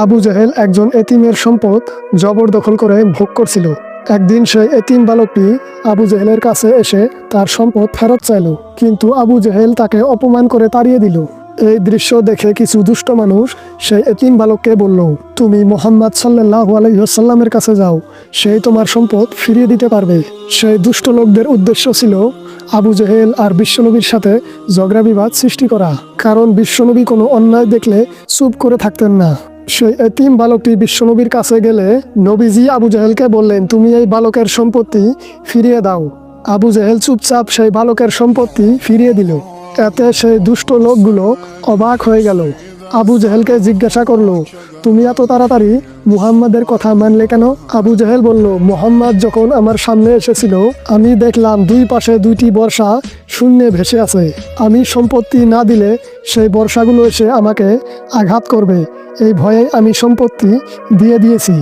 আবু জেহেল একজন এতিমের সম্পদ জবরদখল করে ভোগ করছিল। একদিন সেই এতিম বালকটি আবু জেহেলের কাছে এসে তার সম্পদ ফেরত চাইল, কিন্তু আবু জেহেল তাকে অপমান করে তাড়িয়ে দিল। এই দৃশ্য দেখে কিছু দুষ্ট মানুষ সেই এতিম বালককে বলল, তুমি মুহাম্মদ সাল্লাল্লাহু আলাইহি ওয়াসাল্লামের কাছে যাও, সেই তোমার সম্পদ ফিরিয়ে দিতে পারবে। সেই দুষ্ট লোকদের উদ্দেশ্য ছিল আবু জেহেল আর বিশ্বনবীর সাথে ঝগড়া বিবাদ সৃষ্টি করা, কারণ বিশ্বনবী কোনো অন্যায় দেখলে চুপ করে থাকতেন না। সেই এতিম বালকটি বিশ্বনবীর কাছে গেলে নবীজি আবু জেহেলকে বললেন, তুমি এই বালকের সম্পত্তি ফিরিয়ে দাও। আবু জেহেল চুপচাপ সেই বালকের সম্পত্তি ফিরিয়ে দিল। এতে সেই দুষ্ট লোকগুলো অবাক হয়ে গেল। আবু জেহেলকে জিজ্ঞাসা করলো, তুমি এত তাড়াতাড়ি মুহাম্মাদের কথা মানলে কেন? আবু জেহেল বলল, মুহাম্মদ যখন আমার সামনে এসেছিল আমি দেখলাম দুই পাশে দুইটি বর্ষা শূন্যে ভেসে আছে। আমি সম্পত্তি না দিলে সেই বর্ষাগুলো এসে আমাকে আঘাত করবে, এই ভয়ে আমি সম্পত্তি দিয়ে দিয়েছি।